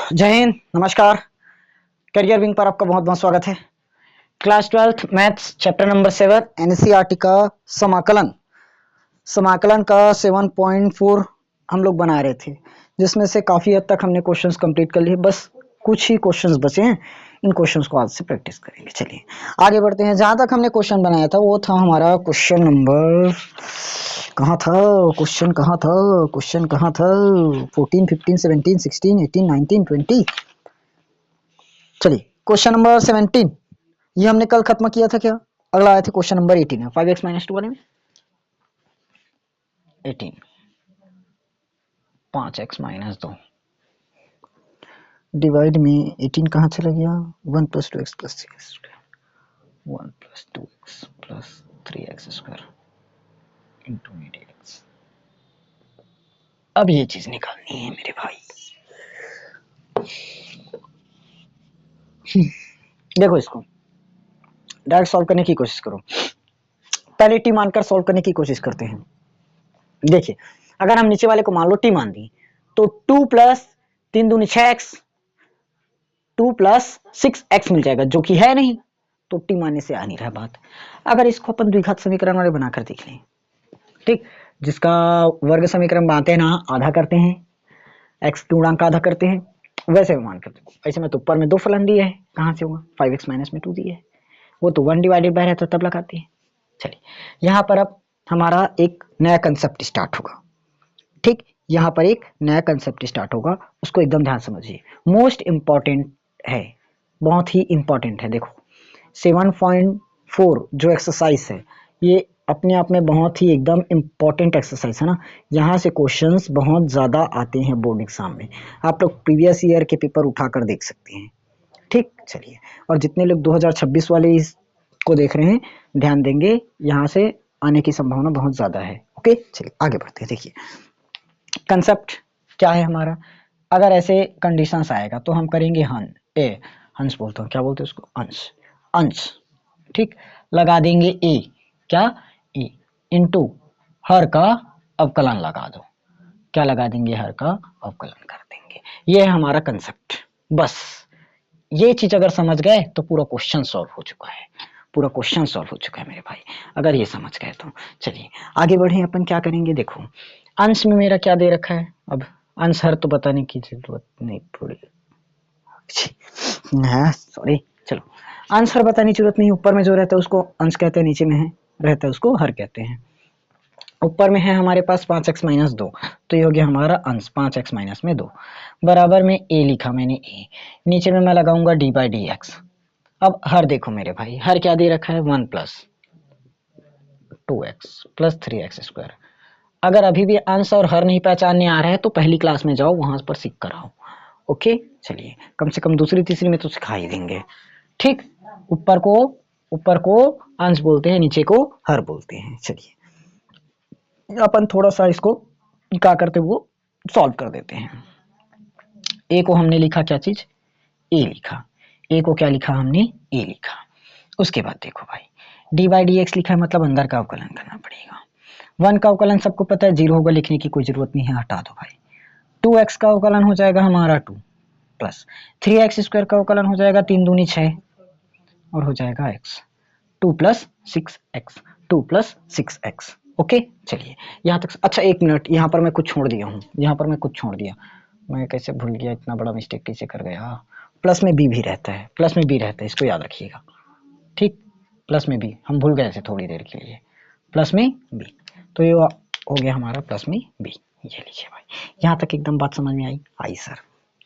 जय हिंद, नमस्कार। Career wing पर आपका बहुत बहुत स्वागत है। Class 12th maths chapter number 7 NCERT का समाकलन समाकलन का 7.4 हम लोग बना रहे थे, जिसमें से काफ़ी हद तक हमने क्वेश्चंस कंप्लीट कर लिए। बस कुछ ही क्वेश्चंस बचे हैं, इन क्वेश्चंस को आज से प्रैक्टिस करेंगे। चलिए आगे बढ़ते हैं। जहाँ तक हमने क्वेश्चन बनाया था वो था हमारा क्वेश्चन नंबर क्वेश्चन कहाँ था 14, 15, 17, 16, 18, 19, 20। चलिए क्वेश्चन नंबर 17 ये हमने कल खत्म किया था क्या। अगला आया था क्वेश्चन नंबर 18 है 5x - 2 वाले में 18 5x - 2 डिवाइड में 18 कहाँ चला गया 1 + 2x + 3x 1 + 2x + 3x square into dx। अब ये चीज निकालनी है मेरे भाई। देखो इसको डायरेक्ट सॉल्व करने की कोशिश करो। पहले टी मानकर सॉल्व करने की कोशिश करते हैं। देखिए अगर हम नीचे वाले को मान लो टी मान दी तो 2 + 3 दूनी 6x 2 + 6x मिल जाएगा, जो कि है नहीं, तो टी मानने से आ नहीं रहा बात। अगर इसको अपन द्विघात समीकरण वाले बनाकर देख लें, ठीक, जिसका वर्ग समीकरण बनाते हैं ना आधा करते हैं, x पूर्णांक आधा करते हैं, वैसे मान करते हैं। ऐसे में तो ऊपर में दो फलन दिए है, कहाँ से होगा 5x - 2 दिए है, वो तो 1 डिवाइडेड बाय रहता तब लगाते हैं। चलिए यहाँ पर अब हमारा एक नया कंसेप्ट स्टार्ट होगा। ठीक, यहाँ पर एक नया कंसेप्ट स्टार्ट होगा, उसको एकदम ध्यान समझिए। मोस्ट इंपॉर्टेंट है, बहुत ही इंपॉर्टेंट है। देखो 7.4 जो एक्सरसाइज है ये अपने आप में बहुत ही एकदम इम्पॉर्टेंट एक्सरसाइज है ना। यहाँ से क्वेश्चंस बहुत ज़्यादा आते हैं बोर्ड एग्जाम में, आप लोग प्रीवियस ईयर के पेपर उठाकर देख सकते हैं। ठीक, चलिए, और जितने लोग 2026 वाले को देख रहे हैं ध्यान देंगे, यहाँ से आने की संभावना बहुत ज़्यादा है। ओके चलिए आगे बढ़ते हैं। देखिए कंसेप्ट क्या है हमारा, अगर ऐसे कंडीशंस आएगा तो हम करेंगे हंस बोलते हैं, क्या बोलते हैं उसको, अंश अंश। ठीक, लगा देंगे ए, क्या ए इंटू हर का अवकलन लगा दो, क्या लगा देंगे हर का अवकलन कर देंगे। ये है हमारा कंसेप्ट। बस ये चीज अगर समझ गए तो पूरा क्वेश्चन सॉल्व हो चुका है, पूरा क्वेश्चन सॉल्व हो चुका है मेरे भाई, अगर ये समझ गए तो। चलिए आगे बढ़े, अपन क्या करेंगे। देखो अंश में मेरा क्या दे रखा है, अब अंश हर तो बताने की जरूरत नहीं पड़ी, सॉरी, चलो अंश हर बताने की जरूरत नहीं। ऊपर में जो रहता है उसको अंश कहते हैं, नीचे में है रहता है उसको हर कहते हैं। ऊपर में है हमारे पास 5x - 2, तो ये हो गया हमारा अंश 5x - 2 बराबर में ए लिखा मैंने ए, नीचे में मैं लगाऊंगा d/dx। अब हर देखो मेरे भाई, हर क्या दे रखा है 1 + 2x + 3x स्क्वायर। अगर अभी भी अंश और हर नहीं पहचानने आ रहा है तो पहली क्लास में जाओ, वहां पर सीख कर आओ। ओके चलिए, कम से कम दूसरी तीसरी में तो सिखा ही देंगे। ठीक, ऊपर को अंश बोलते हैं, नीचे को हर बोलते हैं। चलिए अपन थोड़ा सा इसको क्या करते वो सॉल्व कर देते हैं। ए को हमने लिखा क्या चीज, ए लिखा, ए को क्या लिखा हमने, ए लिखा। उसके बाद देखो भाई d/dx लिखा है, मतलब अंदर का अवकलन करना पड़ेगा। 1 का अवकलन सबको पता है 0 होगा, लिखने की कोई जरूरत नहीं है, हटा दो भाई। 2x का अवकलन हो जाएगा हमारा 2 प्लस 3x स्क्वायर का अवकलन हो जाएगा 3 दूनी 6 और हो जाएगा x 2 + 6x 2 + 6x। ओके चलिए यहाँ तक। अच्छा एक मिनट, यहाँ पर मैं कुछ छोड़ दिया हूँ, यहाँ पर मैं कुछ छोड़ दिया, मैं कैसे भूल गया, इतना बड़ा मिस्टेक कैसे कर गया। प्लस में बी भी रहता है, प्लस में बी रहता है, इसको याद रखिएगा। ठीक, प्लस में बी हम भूल गए थे थोड़ी देर के लिए, प्लस में बी, तो ये हो गया हमारा प्लस में बी। ये लीजिए भाई, यहाँ तक एकदम बात समझ में आई, आई सर,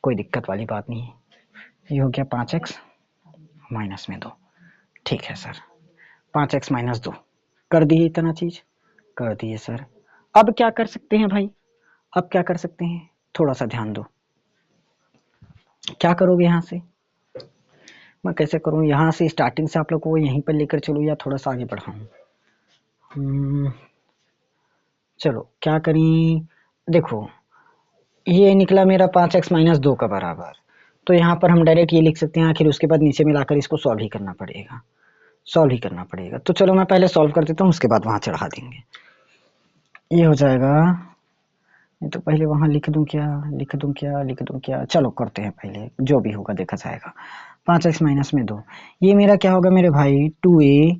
कोई दिक्कत वाली बात नहीं है। ये हो गया 5x - 2। ठीक है सर, 5x - 2 कर दिए, इतना चीज कर दिए सर। अब क्या कर सकते हैं भाई, अब क्या कर सकते हैं, थोड़ा सा ध्यान दो। क्या करोगे यहाँ से, मैं कैसे करूँ, यहाँ से स्टार्टिंग से आप लोग को यहीं पर लेकर चलूँ या थोड़ा सा आगे बढ़ाऊँ। चलो क्या करें, देखो ये निकला मेरा 5x - 2 का बराबर, तो यहाँ पर हम डायरेक्ट ये लिख सकते हैं, आखिर उसके बाद नीचे में लाकर इसको सॉल्व ही करना पड़ेगा, सॉल्व ही करना पड़ेगा। तो चलो मैं पहले सॉल्व कर देता हूँ, उसके बाद वहाँ चढ़ा देंगे। ये हो जाएगा ये तो पहले वहां लिख दूं क्या, लिख दूं क्या, लिख दूं क्या, चलो करते हैं पहले, जो भी होगा देखा जाएगा। 5x माइनस में 2, ये मेरा क्या होगा मेरे भाई 2a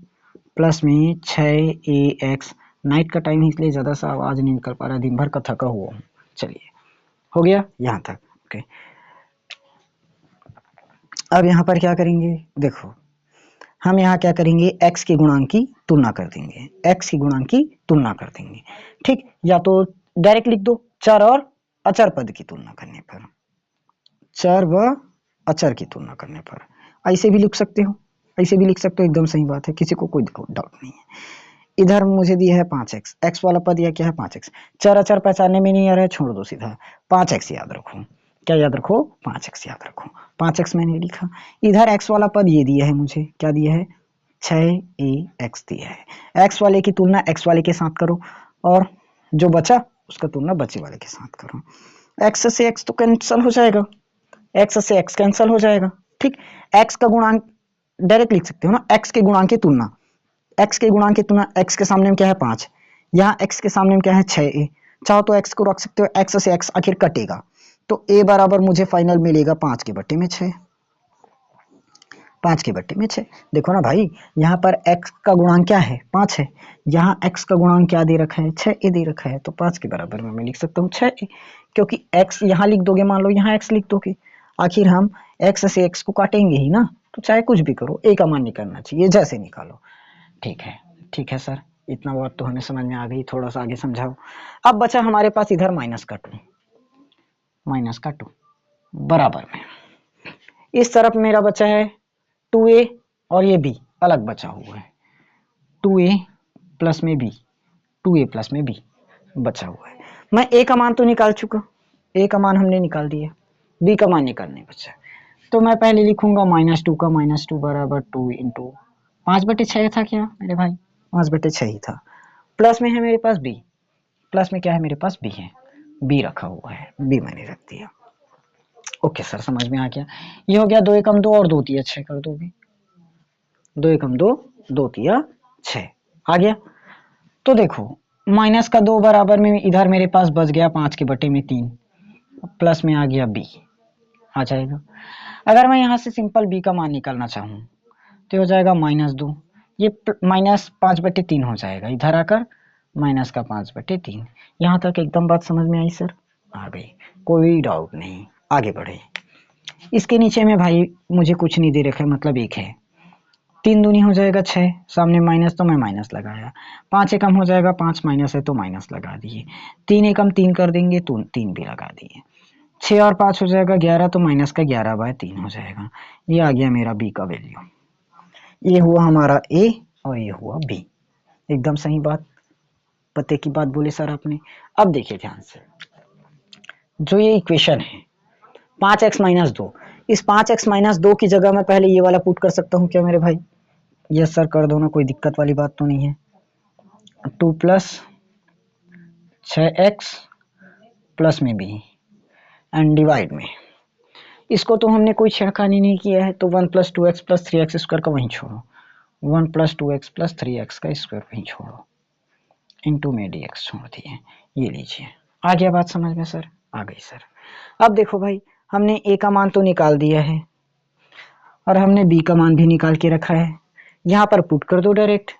प्लस में 6ax। नाइट का टाइम है इसलिए ज़्यादा सा आवाज़ नहीं निकल पा रहा, दिन भर का थका हुआ हूँ। चलिए हो गया यहाँ तक, ओके। अब यहाँ पर क्या करेंगे, देखो हम यहाँ क्या करेंगे, x के गुणांक की तुलना कर देंगे, x के गुणांक की तुलना कर देंगे, ठीक। या तो डायरेक्ट लिख दो, चर और अचर पद की तुलना करने पर, चर व अचर की तुलना करने पर। ऐसे भी लिख सकते हो, ऐसे भी लिख सकते हो, एकदम सही बात है, किसी को कोई डाउट नहीं है। इधर मुझे दिया है 5x, x वाला पद यह क्या है 5x, चर अचर पहचानने में नहीं आ रहा है, छोड़ दो सीधा 5x याद रखो। क्या याद रखो, 5x याद रखो। 5x मैंने लिखा, इधर x वाला पद ये दिया है मुझे, क्या दिया है 6ax दिया है। x वाले की तुलना x वाले के साथ करो और जो बचा उसका तुलना बचे वाले के साथ करो। x से x तो कैंसिल हो जाएगा, x से x कैंसिल हो जाएगा, ठीक। x का गुणांक डायरेक्ट लिख सकते हो ना, x के गुणांक की तुलना, x के गुणांक की तुलना, x के सामने में क्या है 5, यहाँ x के सामने में क्या है 6a, चाहो तो x को रख सकते हो, x से x आखिर कटेगा तो a बराबर मुझे फाइनल मिलेगा 5 के बट्टे में 6, 5 के बट्टे में 6। देखो ना भाई, यहाँ पर x का गुणांक क्या है 5 है, यहाँ x का गुणांक क्या दे रखा है 6a दे रखा है, तो 5 के बराबर में मैं लिख सकता हूँ 6a, क्योंकि x यहाँ लिख दोगे, मान लो यहाँ x लिख दोगे, आखिर हम x से x को काटेंगे ही ना, तो चाहे कुछ भी करो a का मान निकालना चाहिए, जैसे निकालो। ठीक है सर, इतना बात तो हमें समझ में आ गई, थोड़ा सा आगे समझाओ। अब बचा हमारे पास इधर माइनस का टू बराबर में, इस तरफ मेरा बचा है 2a और ये b अलग बचा हुआ है, 2a प्लस में b, 2a प्लस में b बचा हुआ है। मैं a का मान तो निकाल चुका, a का मान हमने निकाल दिया, b का मान निकालने बचा, तो मैं पहले लिखूंगा -2 का -2 बराबर 2 इंटू 5/6 था क्या मेरे भाई, 5/6 ही था, प्लस में है मेरे पास b, प्लस में क्या है मेरे पास b है, b रखा हुआ है, b मैंने रख दिया। ओके सर समझ में आ गया, ये हो गया 2 एकम 2 और 2 तिया 6 कर दोगे, 2 एकम 2 2 तिया 6 आ गया। तो देखो माइनस का 2 बराबर में इधर मेरे पास बच गया 5 के बटे में 3, प्लस में आ गया b आ जाएगा। अगर मैं यहाँ से सिंपल b का मान निकालना चाहूँ तो हो जाएगा -2, ये -5/3 हो जाएगा, इधर आकर -5/3। यहाँ तक एकदम बात समझ में आई सर, आ गई, कोई डाउट नहीं, आगे बढ़े। इसके नीचे में भाई मुझे कुछ नहीं दे रखा है, मतलब 1 है, 3 दूनी हो जाएगा 6, सामने माइनस तो मैं माइनस लगाया, 5 एकम हो जाएगा, 5 माइनस है तो माइनस लगा दिए, 3 एकम 3 कर देंगे तो 3 भी लगा दिए, 6 और 5 हो जाएगा 11, तो माइनस का 11/3 हो जाएगा। ये आ गया मेरा b का वैल्यू, ये हुआ हमारा a और ये हुआ b, एकदम सही बात, पते की बात बोले सर आपने। अब देखिए ध्यान से, जो ये इक्वेशन है 5x माइनस 2, इस 5x माइनस 2 की जगह मैं पहले ये वाला पुट कर सकता हूँ क्या मेरे भाई, यस सर कर दो ना, कोई दिक्कत वाली बात तो नहीं है। 2 प्लस 6x प्लस में b एंड डिवाइड में, इसको तो हमने कोई छेड़खानी नहीं किया है, तो 1 plus 2x plus 3x square का वहीं छोड़ो, 1 प्लस 2x प्लस 3x का स्क्वायर वहीं छोड़ो, इंटू में dx छोड़ दिए, ये लीजिए, आ गया बात समझ में सर, आ गई सर। अब देखो भाई, हमने a का मान तो निकाल दिया है और हमने b का मान भी निकाल के रखा है, यहाँ पर पुट कर दो डायरेक्ट,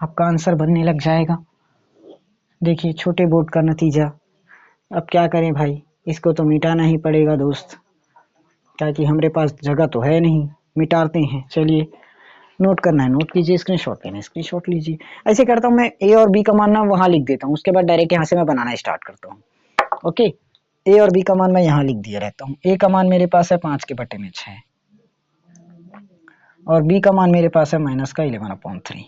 आपका आंसर बनने लग जाएगा। देखिए छोटे बोर्ड का नतीजा, अब क्या करें भाई, इसको तो मिटाना ही पड़ेगा दोस्त, ताकि हमारे पास जगह तो है नहीं, मिटाते हैं। चलिए नोट करना है नोट कीजिए, स्क्रीनशॉट लेना है स्क्रीनशॉट लीजिए। ऐसे करता हूँ मैं, a और b का मान ना वहाँ लिख देता हूँ, उसके बाद डायरेक्ट यहाँ से मैं बनाना स्टार्ट करता हूँ। ओके, a और b का मान मैं यहाँ लिख दिया रहता हूँ। a का मान मेरे पास है 5 के बटे में 6 और b का मान मेरे पास है -11/3,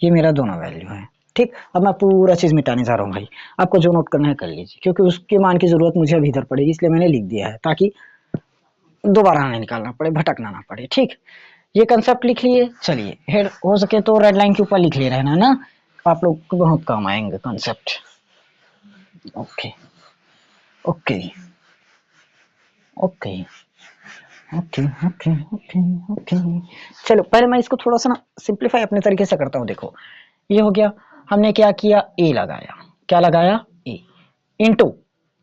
ये मेरा दोनों वैल्यू है। ठीक, अब मैं पूरा चीज मिटाने जा रहा हूँ भाई, आपको जो नोट करना है कर लीजिए, क्योंकि उसके मान की जरूरत मुझे अब इधर पड़ेगी, इसलिए मैंने लिख दिया है ताकि दोबारा नहीं निकालना पड़े, भटकना ना पड़े। ठीक, ये कंसेप्ट लिख लिए। चलिए हेड हो सके तो रेड लाइन के ऊपर लिख ले रहना ना, आप लोग को बहुत काम आएंगे concept. Okay okay okay okay okay okay okay, चलो पहले मैं इसको थोड़ा सा ना सिंप्लीफाई अपने तरीके से करता हूँ। देखो ये हो गया, हमने क्या किया, ए लगाया, क्या लगाया, ए, इंटू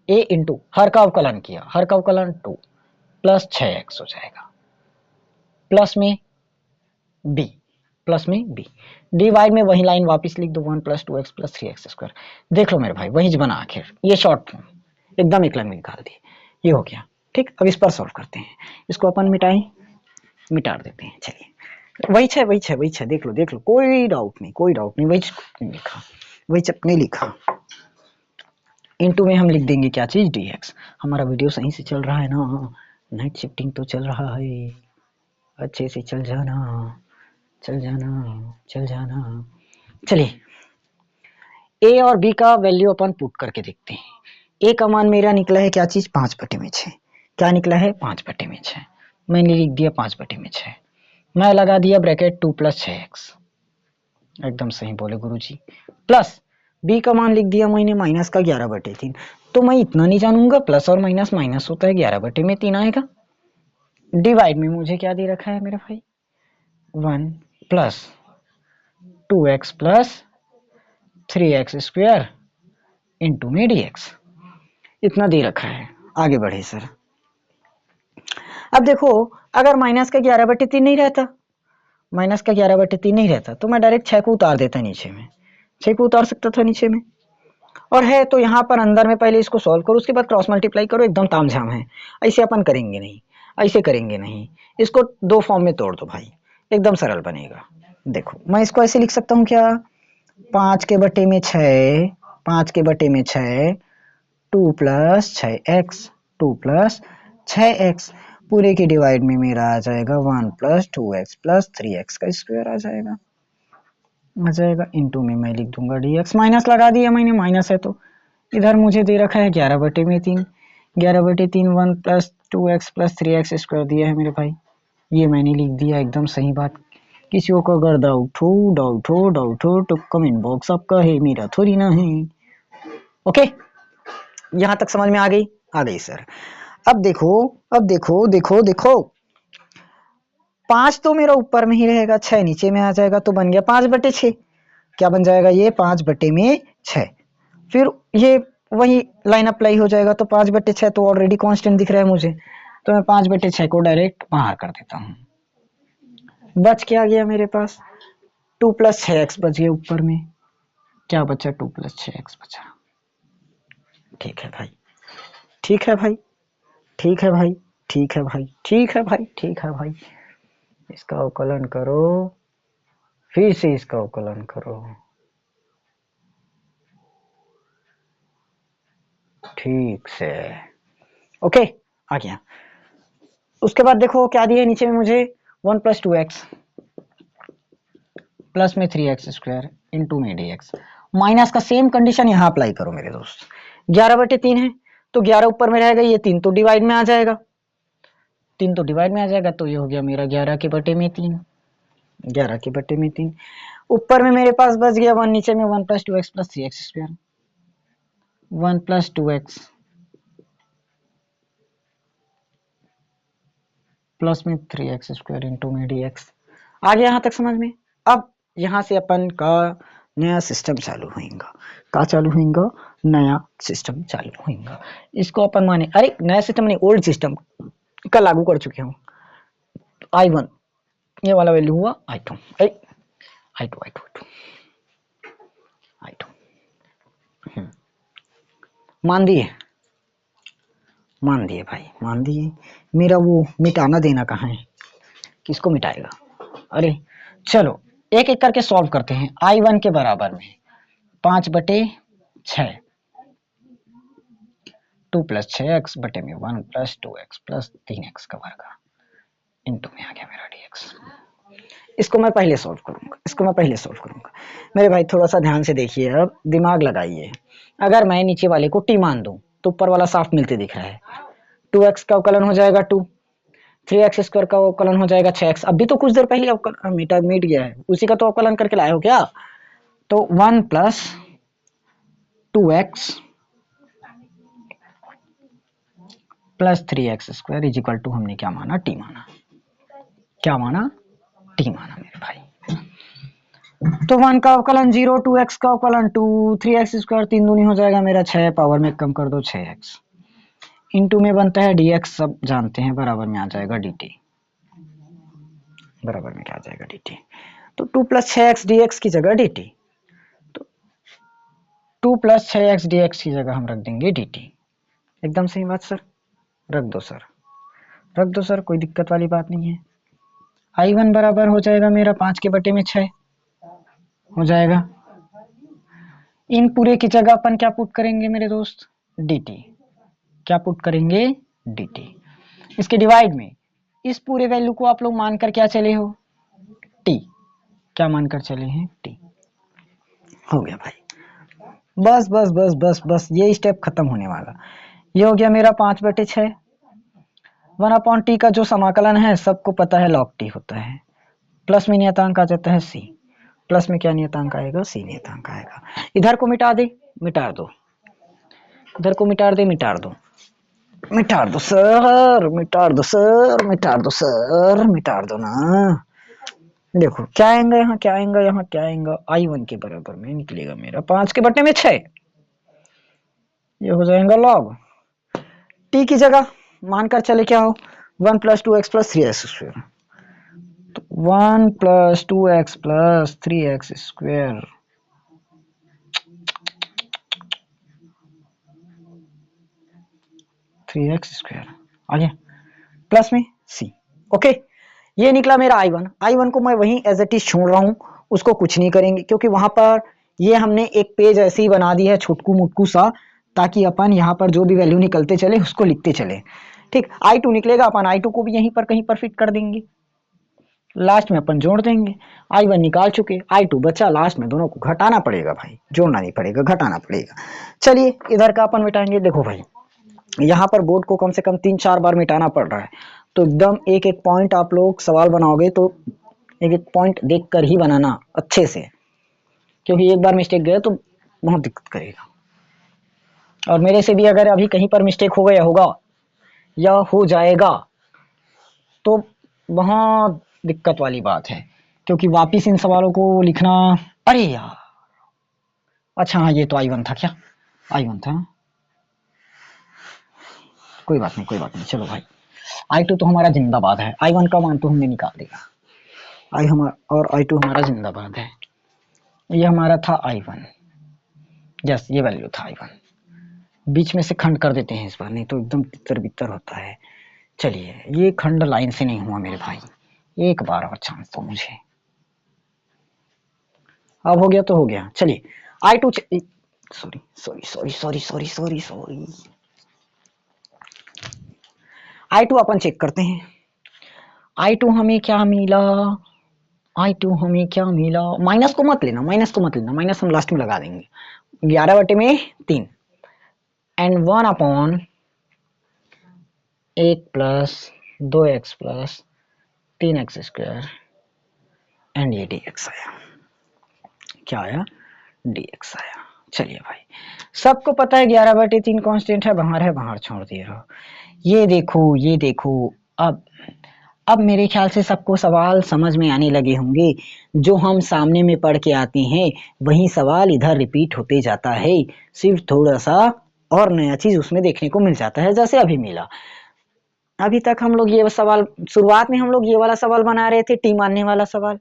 ए इंटू हर का अवकलन किया, हर का अवकलन 2 प्लस 6x हो जाएगा, प्लस में b, प्लस में b, डिवाइड में वही लाइन वापस लिख दो 1 प्लस 2x प्लस 3x²। देख लो मेरे भाई वही बना आखिर, ये शॉर्ट फॉर्म एकदम एक लाइन में निकाल दिए, ये हो गया। ठीक, अब इस पर सॉल्व करते हैं, इसको अपन मिटा देते हैं। चलिए वही है देख लो कोई डाउट नहीं, वही लिखा, वही नहीं लिखा। इनटू में हम लिख देंगे क्या चीज, dx। हमारा वीडियो सही से चल रहा है ना, नाइट शिफ्टिंग तो चल रहा है, अच्छे से चल जाना चल जाना। चलिए a और b का वैल्यू अपन पुट करके देखते हैं। a का मान मेरा निकला है क्या चीज, 5/6। क्या निकला है, 5/6। मैंने लिख दिया 5/6। मैं लगा दिया ब्रैकेट 2 प्लस 6x, एकदम सही बोले गुरुजी। प्लस b का मान लिख दिया मैंने माइनस का 11/3। तो मैं इतना नहीं जानूंगा, प्लस और माइनस माइनस होता है, 11/3 आएगा। डिवाइड में मुझे क्या दे रखा है मेरा भाई, 1 plus 2x plus 3x² into में dx, इतना दे रखा है। आगे बढ़े सर। अब देखो अगर माइनस का 11/3 नहीं रहता, माइनस का 11/3 नहीं रहता तो मैं डायरेक्ट 6 को उतार देता नीचे में, 6 को उतार सकता था नीचे में। और है तो यहाँ पर अंदर में पहले इसको सॉल्व करो, उसके बाद क्रॉस मल्टीप्लाई करो, एकदम तामझाम है। ऐसे अपन करेंगे नहीं, ऐसे करेंगे नहीं, इसको दो फॉर्म में तोड़ दो भाई, एकदम सरल बनेगा। देखो मैं इसको ऐसे लिख सकता हूँ क्या, 5/6, 5/6 2 प्लस 6x, 2 प्लस 6x पूरे के डिवाइड में मेरा आ जाएगा 1 प्लस 2x प्लस 3x² आ जाएगा, इंटू में मैं लिख दूंगा dx। माइनस लगा दिया मैंने, माइनस है तो इधर मुझे दे रखा है 11/3, 11/3 1 प्लस 2x प्लस 3x² दिया है मेरे भाई, ये मैंने लिख दिया, एकदम सही बात। किसी को अगर डाउट हो तो कमेंट बॉक्स आपका है, मेरा थोड़ी ना है। ओके, यहां तक समझ में आ गई सर। अब देखो 5 तो मेरा ऊपर में ही रहेगा, 6 नीचे में आ जाएगा, तो बन गया 5/6। क्या बन जाएगा ये, 5/6। फिर ये वही लाइन अप्लाई हो जाएगा, तो 5/6 तो ऑलरेडी कांस्टेंट दिख रहा है मुझे, तो मैं 5/6 को डायरेक्ट बाहर कर देता हूँ। बच क्या गया मेरे पास, 2 प्लस 6x बच गया ऊपर में, क्या बचा, 2 प्लस 6x बचा। ठीक है भाई, ठीक है भाई, ठीक है भाई, ठीक है भाई, ठीक है भाई, ठीक है भाई। इसका अवकलन करो, फिर से इसका अवकलन करो, ठीक से। ओके, आ गया। उसके बाद देखो क्या दिया नीचे में मुझे, 1 प्लस 2x प्लस में 3x² इंटू में dx। माइनस का सेम कंडीशन यहाँ अप्लाई करो मेरे दोस्त, 11/3 है तो 11 ऊपर में रहेगा, ये 3 तो डिवाइड में आ जाएगा, 3 तो डिवाइड में आ जाएगा, तो ये हो गया मेरा 11/3, 11/3। ऊपर में मेरे पास बच गया 1, नीचे में 1 plus 2x plus 3x², 1 plus 2x plus में 3x² इंटू में dx। आ गया यहाँ तक समझ में। अब यहाँ से अपन का नया सिस्टम चालू होगा, का चालू होगा, नया सिस्टम चालू होगा। इसको अपन माने, अरे नया सिस्टम नहीं, ओल्ड सिस्टम का लागू कर चुके हूँ। I1 ये वाला वैल्यू हुआ I2, I2 मान दिए भाई, मान दिए। मेरा वो मिटाना देना कहाँ है, किसको मिटाएगा। अरे चलो एक एक करके सॉल्व करते हैं। I1 के बराबर में 5/6, 2 प्लस 6x बटे में 1 प्लस 2x प्लस 3x का वर्ग इंटू में आ गया मेरा dx। इसको मैं पहले सॉल्व करूंगा, मेरे भाई थोड़ा सा ध्यान से देखिए, अब दिमाग लगाइए। अगर मैं नीचे वाले को t मान दूं तो ऊपर वाला साफ मिलते दिख रहा है, 2x का अवकलन हो जाएगा 2, 3x² का अवकलन हो जाएगा 6x। अभी तो कुछ देर पहले अवकलन मिट गया है, उसी का तो अवकलन करके लाए हो क्या। तो 1 plus 2x plus 3x² is equal to, हमने क्या माना, t माना, क्या माना, t माना मेरे भाई। तो 1 का अवकलन 0, 2x का अवकलन 2, 3x स्क्वायर 3 दूनी हो जाएगा मेरा 6, पावर में कम कर दो 6x, इंटू में बनता है dx, सब जानते हैं, बराबर में आ जाएगा dt, बराबर में क्या आ जाएगा dt। तो 2 प्लस 6x dx की जगह dt, तो 2 प्लस 6x dx की जगह हम रख देंगे dt। एकदम सही बात सर, रख दो सर, रख दो सर, कोई दिक्कत वाली बात नहीं है। I1 बराबर हो जाएगा मेरा 5 के बटे में 6 हो जाएगा। इन पूरे की जगह अपन क्या पुट करेंगे मेरे दोस्त, dt, क्या पुट करेंगे dt। इसके डिवाइड में इस पूरे वैल्यू को आप लोग मानकर क्या चले हो, t, क्या मानकर चले हैं t। हो गया भाई, बस बस बस बस बस, ये स्टेप खत्म होने वाला। ये हो गया मेरा 5 बटे 6। 1/t का जो समाकलन है सबको पता है log t होता है, प्लस में नियतांक आ जाता है c, प्लस में क्या नियतांक आएगा, c नियतांक आएगा। इधर को मिटा दे, मिटा दो, इधर को मिटा दे, मिटा दो, मिटा दो सर, मिटा दो सर, मिटा दो सर, मिटा दो ना। देखो क्या आएगा यहाँ, क्या आएगा यहाँ, क्या आएगा, I1 के बराबर में निकलेगा मेरा 5 के बटे में 6, ये हो जाएगा log t की जगह मानकर चले क्या हो, 1 plus 2x plus 3x square, तो 1 plus 2x plus 3x square, आ गया, प्लस में c। ओके, ये निकला मेरा I1 को मैं वहीं एज इट इज छोड़ रहा हूँ, उसको कुछ नहीं करेंगे क्योंकि वहां पर ये हमने एक पेज ऐसे ही बना दी है छुटकू मुटकू सा, ताकि अपन यहाँ पर जो भी वैल्यू निकलते चले उसको लिखते चले। ठीक, I2 निकलेगा, अपन I2 को भी यहीं पर कहीं पर फिट कर देंगे, लास्ट में अपन जोड़ देंगे। I1 निकाल चुके, I2 बचा, लास्ट में दोनों को घटाना पड़ेगा भाई, जोड़ना नहीं पड़ेगा, घटाना पड़ेगा। चलिए इधर का अपन मिटाएंगे। देखो भाई यहाँ पर बोर्ड को कम से कम 3-4 बार मिटाना पड़ रहा है, तो एकदम एक एक पॉइंट आप लोग सवाल बनाओगे तो एक एक पॉइंट देख कर ही बनाना अच्छे से, क्योंकि एक बार मिस्टेक गए तो बहुत दिक्कत करेगा। और मेरे से भी अगर अभी कहीं पर मिस्टेक हो गया होगा या हो जाएगा तो बहुत दिक्कत वाली बात है, क्योंकि वापिस इन सवालों को लिखना, अरे यार, अच्छा हाँ ये तो I1 था, क्या I1 था, कोई बात नहीं, कोई बात नहीं, चलो भाई I2 तो हमारा जिंदाबाद है, I1 का मान तो हमने निकाल दिया, और I2 हमारा जिंदाबाद है। ये हमारा था I1, यस ये वैल्यू था I1। बीच में से खंड कर देते हैं इस बार, नहीं तो एकदम तितर बितर होता है। चलिए ये खंड लाइन से नहीं हुआ मेरे भाई, एक बार और चांस दो मुझे। अब हो गया तो हो गया। चलिए I2 sorry sorry sorry sorry sorry sorry sorry I2 अपन चेक करते हैं। I2 हमें क्या मिला, I2 हमें क्या मिला, माइनस को मत लेना, माइनस को मत लेना, माइनस हम लास्ट में लगा देंगे। 11 बटे में 3 and 1/1 plus 2x plus 3x square and ये dx आया, क्या आया, dx आया। चलिए भाई सबको पता है 11 बटे 3 कांस्टेंट है, बाहर छोड़ दिए रहो। ये देखो, ये देखो, अब मेरे ख्याल से सबको सवाल समझ में आने लगे होंगे। जो हम सामने में पढ़ के आते हैं वही सवाल इधर रिपीट होते जाता है, सिर्फ थोड़ा सा और नया चीज उसमें देखने को मिल जाता है, जैसे अभी मिला। अभी तक हम लोग ये सवाल, शुरुआत में हम लोग ये वाला सवाल बना रहे थे, टी मानने वाला सवाल,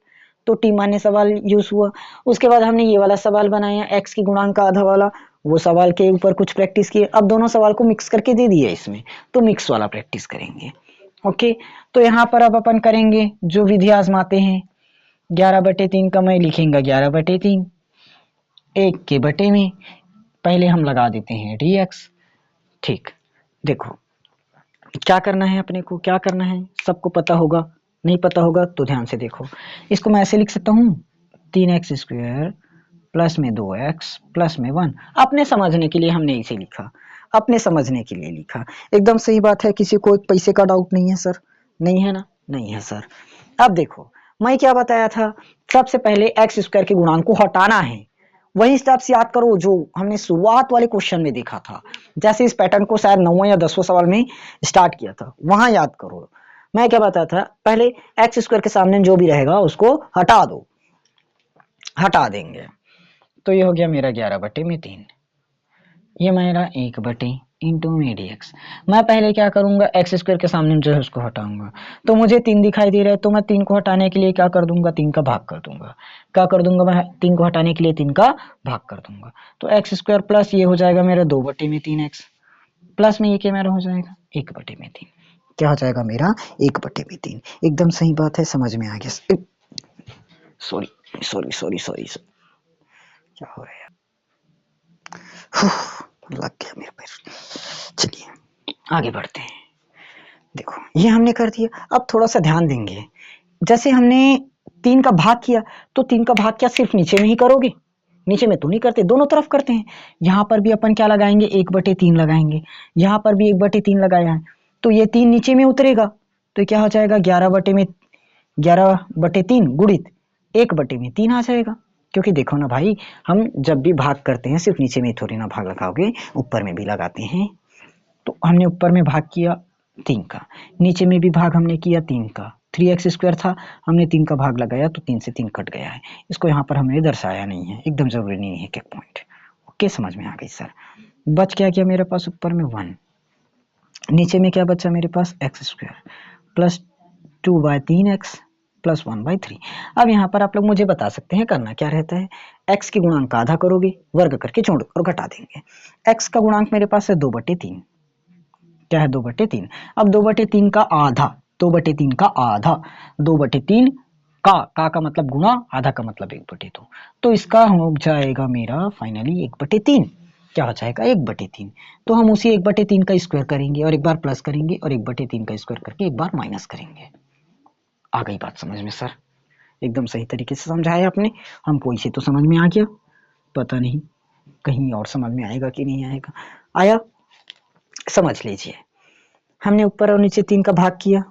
तो टी मानने सवाल यूज हुआ। उसके बाद हमने ये वाला सवाल बनाया, एक्स की गुणांक का आधा वाला, वो सवाल के ऊपर कुछ प्रैक्टिस किए। अब दोनों सवाल को मिक्स करके दे दिए इसमें, तो मिक्स वाला प्रैक्टिस करेंगे। ओके, तो यहाँ पर अब अपन करेंगे जो विधि आजमाते हैं। 11 बटे 3 का मैं लिखेंगे 11 बटे 3, 1 के बटे में पहले हम लगा देते हैं dx। ठीक, देखो क्या करना है अपने को, क्या करना है सबको पता होगा, नहीं पता होगा तो ध्यान से देखो। इसको मैं ऐसे लिख सकता हूँ 3x स्क्वायर प्लस में 2x प्लस में 1। अपने समझने के लिए हमने इसे लिखा, अपने समझने के लिए लिखा, एकदम सही बात है। किसी को एक पैसे का डाउट नहीं है सर, नहीं है ना, नहीं है सर। अब देखो मैं क्या बताया था, सबसे पहले एक्स स्क्वायर के गुणांक को हटाना है, वही स्टेप्स याद करो जो हमने शुरुआत वाले क्वेश्चन में देखा था। जैसे इस पैटर्न को शायद 9वें या 10वें सवाल में स्टार्ट किया था, वहां याद करो। मैं क्या बताया था, पहले एक्स स्क्वायर के सामने जो भी रहेगा उसको हटा दो, हटा देंगे। तो ये हो गया मेरा 11/3, ये मेरा 1/, इंटू में dx। मैं पहले क्या करूंगा, एक्स स्क्वायर के सामने जो है उसको हटाऊंगा, तो मुझे 3 दिखाई दे रहा है, तो मैं 3 को हटाने के लिए क्या कर दूंगा, 3 का भाग कर दूंगा। क्या कर दूंगा मैं, 3 को हटाने के लिए 3 का भाग कर दूंगा। तो एक्स स्क्वायर प्लस ये हो जाएगा मेरा 2/3x, प्लस में ये क्या मेरा हो जाएगा 1/3। क्या हो जाएगा मेरा 1/3। एकदम सही बात है, समझ में आ गया। सॉरी सॉरी सॉरी सॉरी, क्या हो रहा है, लग गया मेरे पैर। चलिए आगे बढ़ते हैं। देखो ये हमने कर दिया, अब थोड़ा सा ध्यान देंगे। जैसे हमने 3 का भाग किया, तो 3 का भाग क्या सिर्फ नीचे में ही करोगे, नीचे में तो नहीं करते, दोनों तरफ करते हैं। यहाँ पर भी अपन क्या लगाएंगे, 1/3 लगाएंगे, यहाँ पर भी 1/3 लगाया है, तो ये 3 नीचे में उतरेगा, तो क्या हो जाएगा 11/3 गुणित 1/3 आ जाएगा। क्योंकि देखो ना भाई, हम जब भी भाग करते हैं सिर्फ नीचे में थोड़ी ना भाग लगाओगे, ऊपर में भी लगाते हैं। तो हमने ऊपर में भाग किया 3 का, नीचे में भी भाग हमने किया 3 का, 3x² था, हमने 3 का भाग लगाया तो 3 से 3 कट गया है। इसको यहाँ पर हमने दर्शाया नहीं है, एकदम जरूरी नहीं है, एक पॉइंट। ओके, समझ में आ गई सर। बच क्या क्या मेरे पास, ऊपर में 1, नीचे में क्या बचा मेरे पास x² प्लस 2/3x प्लस 1/3। अब यहाँ पर आप लोग मुझे बता सकते हैं करना क्या रहता है, x के गुणांक का आधा करोगे, वर्ग करके जोड़ और घटा देंगे। x का गुणांक मेरे पास है 2/3, क्या है 2/3। अब 2/3 का आधा, 2/3 का आधा, 2/3 का मतलब गुणा, आधा का मतलब 1/2, तो इसका हो जाएगा मेरा फाइनली 1/3। क्या हो जाएगा 1/3। तो हम उसी 1/3 का स्क्वायर करेंगे और एक बार प्लस करेंगे और 1/3 का स्क्वायर करके एक बार माइनस करेंगे। आ गई बात समझ में सर, एकदम सही तरीके से समझाया आपने, हमको इसे तो समझ में आ गया, पता नहीं कहीं और समझ में आएगा कि नहीं आएगा। आया, समझ लीजिए। हमने ऊपर और नीचे 3 का भाग किया,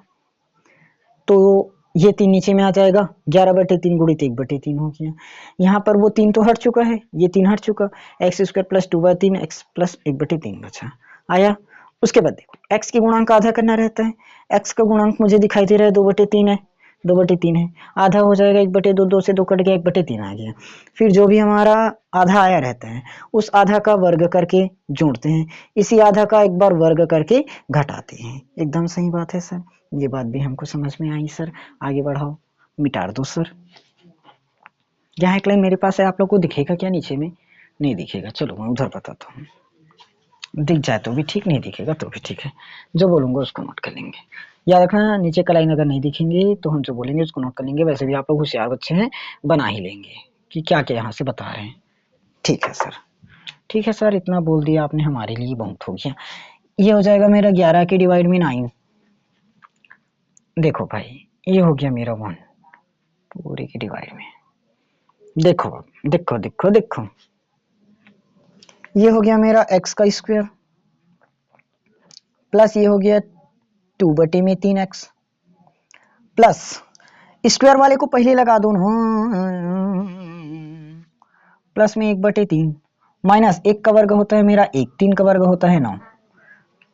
तो ये 3 नीचे में आ जाएगा, 11/3 गुणित 1/3 हो गया। यहाँ पर वो 3 तो हट चुका है, ये 3 हट चुका, x² प्लस 2/3 x प्लस 1/3 बचा। आया, उसके बाद देखो x के गुणांक का आधा करना रहता है, x का गुणांक मुझे दिखाई दे रहा है 2/3 है, 2/3 है, आधा हो जाएगा 1/2, 2 से 2 कट गया, 1/3 आ गया। फिर जो भी हमारा आधा आया रहता है, उस आधा का वर्ग करके जोड़ते हैं, इसी आधा का एक बार वर्ग करके घटाते हैं। एकदम सही बात है सर, ये बात भी हमको समझ में आई सर। आगे बढ़ाओ, मिटा दो सर। यहाँ एक लाइन मेरे पास है, आप लोग को दिखेगा क्या नीचे में, नहीं दिखेगा, चलो मैं उधर बताता हूँ, दिख जाए तो भी ठीक, नहीं दिखेगा तो भी ठीक है, जो बोलूंगा उसको नोट कर लेंगे। याद रखना, नीचे का लाइन अगर नहीं दिखेंगे तो हम जो बोलेंगे उसको नोट कर लेंगे। वैसे भी आप लोग होशियार बच्चे हैं, बना ही लेंगे कि क्या क्या यहाँ से बता रहे हैं। ठीक है सर, ठीक है सर, इतना बोल दिया आपने, हमारे लिए बहुत हो गया। ये हो जाएगा मेरा 11 के डिवाइड में 9। देखो भाई, ये हो गया मेरा 1 पूरे के डिवाइड में। देखो देखो देखो देखो, ये हो गया मेरा x का स्क्वायर प्लस ये हो गया 2/3x प्लस स्क्वायर वाले को पहले लगा दो ना, प्लस में 1/3 माइनस 1 का वर्ग होता है मेरा 1, 3 का वर्ग होता है 9।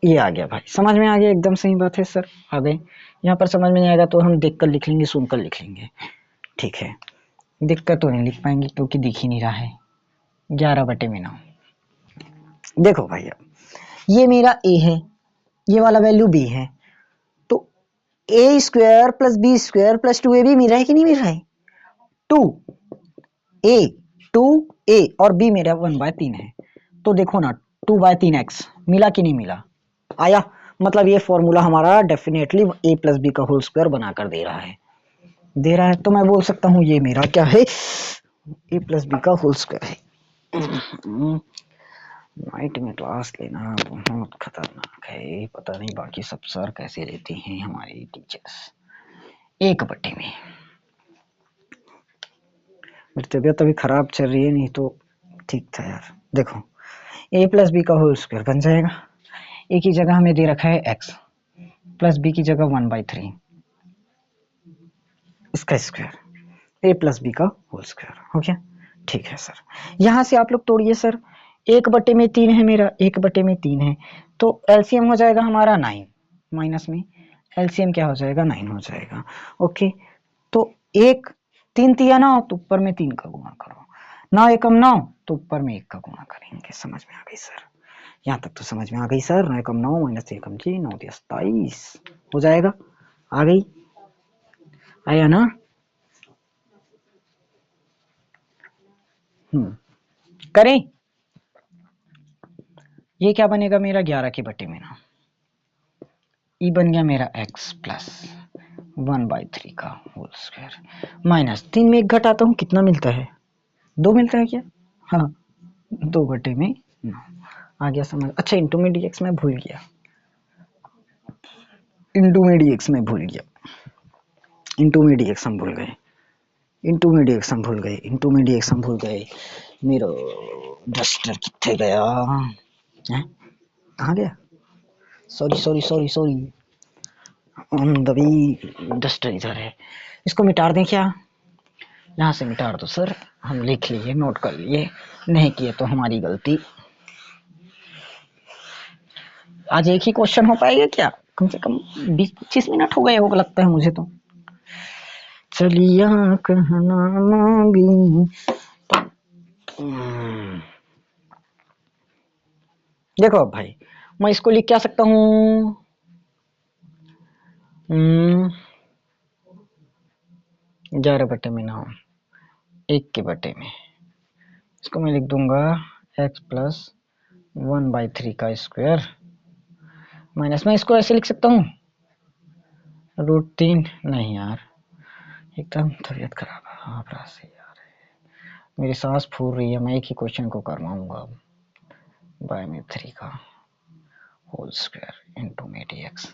ये आ गया भाई, समझ में आ गया, एकदम सही बात है सर। आ गए, यहाँ पर समझ में नहीं आएगा तो हम देख कर लिख लेंगे, सुन कर लिख लेंगे, ठीक है। दिख कर तो नहीं लिख पाएंगे क्योंकि दिख ही नहीं रहा है, 11/9। देखो भाई, ये मेरा a है, ये वाला वैल्यू b है, तो a² plus b² plus 2ab मिल रहा है कि नहीं मिल रहा है, 2a 2a और b मेरा 1/3 है। तो देखो ना 2/3x मिला कि नहीं मिला, आया, मतलब ये फॉर्मूला हमारा डेफिनेटली a प्लस बी का होल स्क्वायर बनाकर दे रहा है, दे रहा है। तो मैं बोल सकता हूँ ये मेरा क्या है, a प्लस बी का होल स्क्वायर है। नाइट में क्लास लेना बहुत खतरनाक है, पता नहीं बाकी सब सर कैसे लेते हैं हमारे टीचर्स। 1/में मेरी तबीयत अभी खराब चल रही है, नहीं तो ठीक था यार। देखो a प्लस बी का होल स्क्वायर बन जाएगा, a की जगह हमें दे रखा है x प्लस b की जगह 1/3, इसका स्क्वायर a प्लस बी का होल स्क्वायर हो गया। ठीक है सर, यहाँ से आप लोग तोड़िए सर, 1/3 है मेरा, 1/3 है, तो एलसीएम हो जाएगा हमारा 9, माइनस में एलसीएम क्या हो जाएगा 9 हो जाएगा। ओके, तो 1 3 तिया 9 तो ऊपर में 3 का गुणा करो, 9 एकम 9 तो ऊपर में 1 का गुणा करेंगे। समझ में आ गई सर? यहाँ तक तो समझ में आ गई सर। 9 एकम 9 माइनस 1 एकम जी 9 दिया 27 हो जाएगा। आ गई? आया ना? करें। ये क्या बनेगा मेरा 11 के बटे में ना, ई बन गया मेरा x प्लस 1/3 का होल स्क्वायर माइनस 3 में 1 घटाता हूँ कितना मिलता है? 2 मिलता है क्या? हाँ 2 बटे में 9 आ गया समझ। अच्छा इंटू में dx में भूल गया, इंटू में dx में भूल गया, इंटू में dx हम भूल गए, इंटू में dx हम भूल गए, इंटू में dx हम भूल गए। मेरा डस्टर कितने गया है? कहाँ गया? सॉरी सॉरी सॉरी सॉरी, दबी डस्टर इधर है। इसको मिटा दें क्या? यहाँ से मिटा दो सर, हम लिख लिए, नोट कर लिए, नहीं किए तो हमारी गलती। आज एक ही क्वेश्चन हो पाएगा क्या? कम से कम 20-25 मिनट हो गए होगा लगता है मुझे तो। चलिया कहना मांगी देखो अब भाई, मैं इसको लिख क्या सकता हूँ? 11 बटे में 9 1 के बटे में, इसको मैं लिख दूंगा x प्लस 1/3 का स्क्वायर माइनस में इसको ऐसे लिख सकता हूँ √3। नहीं यार एकदम तबीयत खराब है। हाँ से यार मेरी सांस फूल रही है, मैं एक ही क्वेश्चन को करवाऊंगा बाय में 3 का होल स्क्वायर इंटू में dx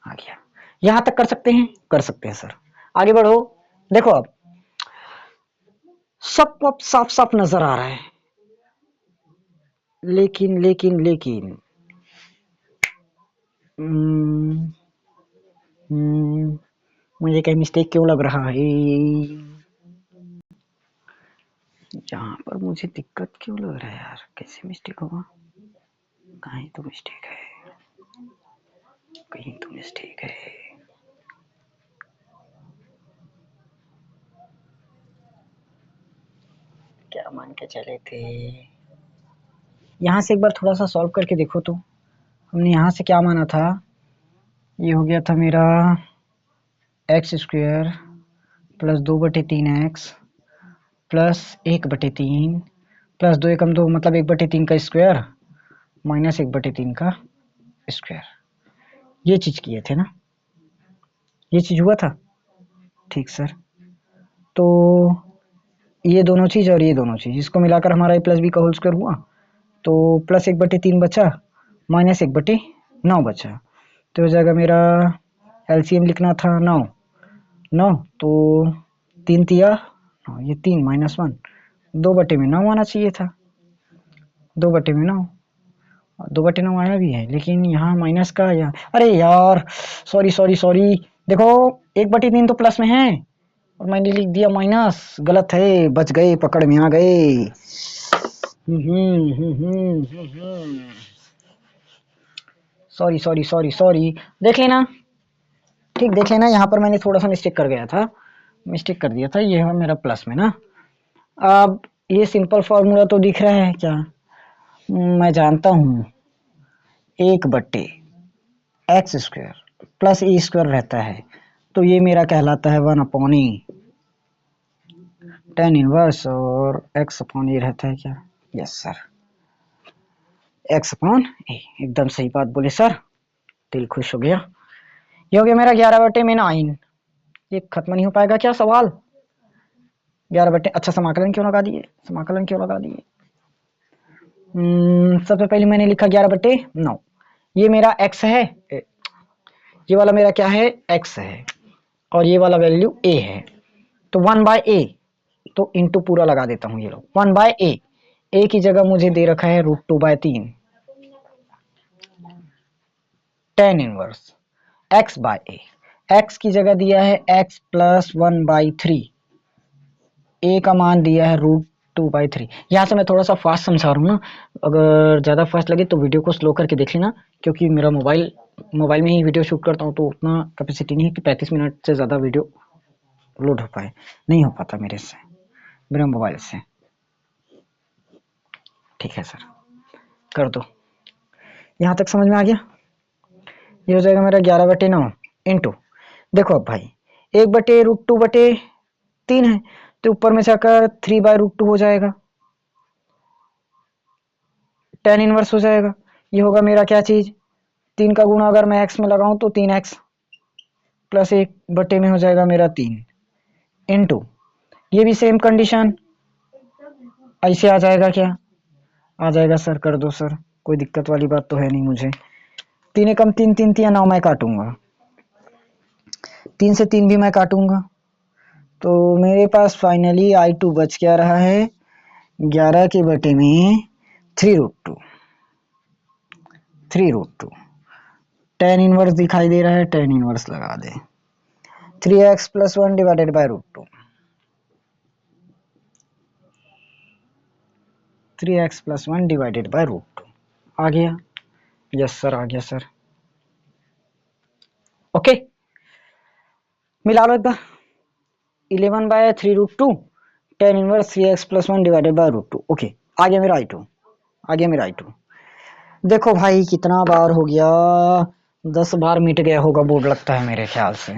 आ गया। यहां तक कर सकते हैं? कर सकते हैं सर। आगे बढ़ो। देखो अब सब साफ साफ नजर आ रहा है, लेकिन लेकिन लेकिन मुझे कहीं मिस्टेक क्यों लग रहा है? यहाँ पर मुझे दिक्कत क्यों लग रहा है यार? कैसे मिस्टेक होगा? कहीं तो मिस्टेक है, कहीं तो मिस्टेक है। क्या मान के चले थे? यहाँ से एक बार थोड़ा सा सॉल्व करके देखो तो। हमने यहाँ से क्या माना था? ये हो गया था मेरा x square plus 2/3x plus 1/3 plus 2 एकम 2 मतलब 1/3 का स्क्वायर माइनस 1/3 का स्क्वायर। ये चीज किए थे ना? ये चीज हुआ था? ठीक सर। तो ये दोनों चीज और ये दोनों चीज इसको मिलाकर हमारा a प्लस बी का होल स्क्वायर हुआ, तो प्लस 1/3 बचा माइनस 1/9 बचा, तो हो जाएगा मेरा एलसीएम लिखना था 9 9 तो 3 तिया ये 3 माइनस 1 2/9 आना चाहिए था। 2/9 2/9 आया भी है, लेकिन यहाँ माइनस का या अरे यार सॉरी सॉरी सॉरी। देखो 1/3 तो प्लस में है और मैंने लिख दिया माइनस, गलत है, बच गए, पकड़ में आ गए। सॉरी सॉरी सॉरी सॉरी, देख लेना, ठीक देख लेना। यहाँ पर मैंने थोड़ा सा मिस्टेक कर गया था, मिस्टेक कर दिया था। ये है मेरा प्लस में ना। अब ये सिंपल फॉर्मूला तो दिख रहा है क्या? मैं जानता हूँ 1/x square plus E square रहता है, तो ये मेरा कहलाता है 1/e tan इनवर्स, और x अपॉन ए रहता है क्या? यस सर, x अपॉन ए। एकदम सही बात बोले सर, दिल खुश हो गया। ये हो गया मेरा 11/9। ये खत्म नहीं हो पाएगा क्या सवाल? 11/, अच्छा समाकलन क्यों लगा दिए? समाकलन क्यों लगा दिए? सबसे पहले मैंने लिखा 11/9, ये मेरा x है, ये वाला मेरा क्या है? x है, और ये वाला वैल्यू a है, तो 1/a, तो इंटू पूरा लगा देता हूँ। ये लो 1/a, a की जगह मुझे दे रखा है √2/3 tan इनवर्स x/a, x की जगह दिया है x प्लस 1/3, a का मान दिया है √2/3। यहाँ से मैं थोड़ा सा फास्ट समझा रहा हूँ ना, अगर ज़्यादा फास्ट लगे तो वीडियो को स्लो करके देख लेना, क्योंकि मेरा मोबाइल में ही वीडियो शूट करता हूँ, तो उतना कैपेसिटी नहीं है कि 35 मिनट से ज़्यादा वीडियो लोड हो पाए, नहीं हो पाता मेरे से, मेरे मोबाइल से। ठीक है सर, कर दो। यहाँ तक समझ में आ गया? ये हो जाएगा मेरा 11/9 इंटू, देखो अब भाई 1/√2/3 है, तो ऊपर में जाकर 3/√2 हो जाएगा, tan इनवर्स हो जाएगा। ये होगा मेरा क्या चीज, 3 का गुणा अगर मैं x में लगाऊं तो 3x प्लस 1 में हो जाएगा मेरा 3 इंटू, ये भी सेम कंडीशन ऐसे आ जाएगा क्या, आ जाएगा सर, कर दो सर, कोई दिक्कत वाली बात तो है नहीं मुझे। 3 एकम 3, 3 तिया 9 मैं काटूंगा, 3 से 3 भी मैं काटूंगा, तो मेरे पास फाइनली I2 बच क्या रहा है, 11/में 3√2, 3√2 tan इनवर्स दिखाई दे रहा है, tan इनवर्स लगा दे, 3x + 1 divided by √2, 3x + 1 divided by √2 आ गया। यस सर, आ गया सर। ओके, मिला लो एक बार, 11/3√2 tan inverse 3x + 1 divided by √2। Okay, आ गया मेरा I2, आ गया मेरा I2। देखो भाई कितना बार हो गया, 10 बार मिट गया होगा बोर्ड लगता है मेरे ख्याल से,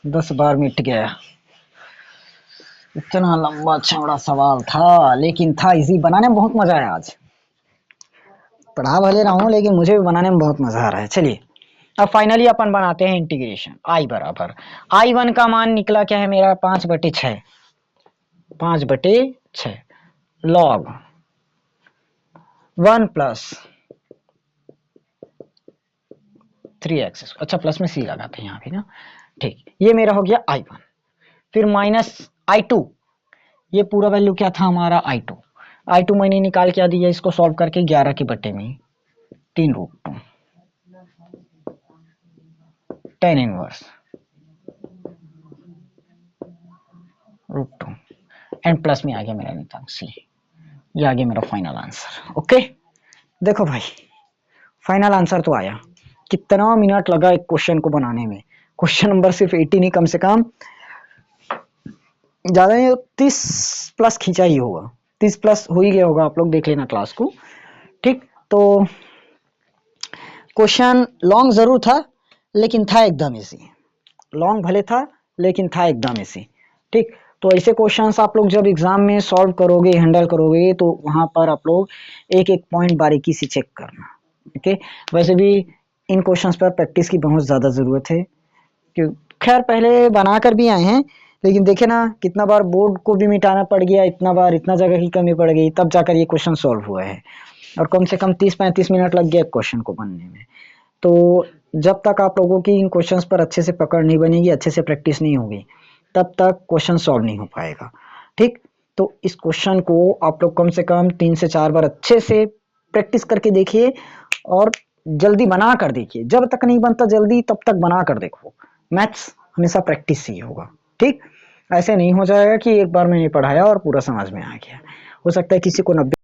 10 बार मिट गया। इतना लंबा चौड़ा सवाल था, लेकिन था इजी, बनाने में बहुत मजा आया आज। पढ़ा भले रहा हूं लेकिन मुझे भी बनाने में बहुत मजा आ रहा है। चलिए अब फाइनली अपन बनाते हैं इंटीग्रेशन। I बराबर I1 का मान निकला क्या है मेरा, 5/6, 5/6 लॉग 1 + 3x। अच्छा प्लस में c लगाते हैं यहाँ पे ना, ठीक। ये मेरा हो गया I1, फिर माइनस I2, ये पूरा वैल्यू क्या था हमारा I2, I2 मैंने निकाल क्या दिया इसको सॉल्व करके, 11/में 3√2 tan इनवर्स √2 एंड प्लस में आ गया मेरा नितांक C। ये आ गया मेरा फाइनल आंसर। ओके, देखो भाई फाइनल आंसर तो आया। कितना मिनट लगा एक क्वेश्चन को बनाने में, क्वेश्चन नंबर सिर्फ 80 नहीं, कम से कम ज्यादा नहीं 30+ खींचा ही होगा, 30+ हो ही गया होगा, आप लोग देख लेना क्लास को। ठीक, तो क्वेश्चन लॉन्ग जरूर था लेकिन था एकदम इजी, लॉन्ग भले था लेकिन था एकदम इजी। ठीक, तो ऐसे क्वेश्चंस आप लोग जब एग्जाम में सॉल्व करोगे, हैंडल करोगे, तो वहां पर आप लोग एक एक पॉइंट बारीकी से चेक करना। ओके, वैसे भी इन क्वेश्चंस पर प्रैक्टिस की बहुत ज़्यादा ज़रूरत है, कि खैर पहले बनाकर भी आए हैं, लेकिन देखे ना कितना बार बोर्ड को भी मिटाना पड़ गया, इतना बार इतना जगह की कमी पड़ गई, तब जाकर ये क्वेश्चन सॉल्व हुआ है, और कम से कम 30-35 मिनट लग गया क्वेश्चन को बनने में। तो जब तक आप लोगों की इन क्वेश्चंस पर अच्छे से पकड़ नहीं बनेगी, अच्छे से प्रैक्टिस नहीं होगी, तब तक क्वेश्चन सॉल्व नहीं हो पाएगा। ठीक, तो इस क्वेश्चन को आप लोग कम से कम 3 से 4 बार अच्छे से प्रैक्टिस करके देखिए, और जल्दी बना कर देखिए, जब तक नहीं बनता जल्दी तब तक बना कर देखो। मैथ्स हमेशा प्रैक्टिस से ही होगा। ठीक, ऐसे नहीं हो जाएगा कि एक बार मैंने पढ़ाया और पूरा समझ में आ गया। हो सकता है किसी को 90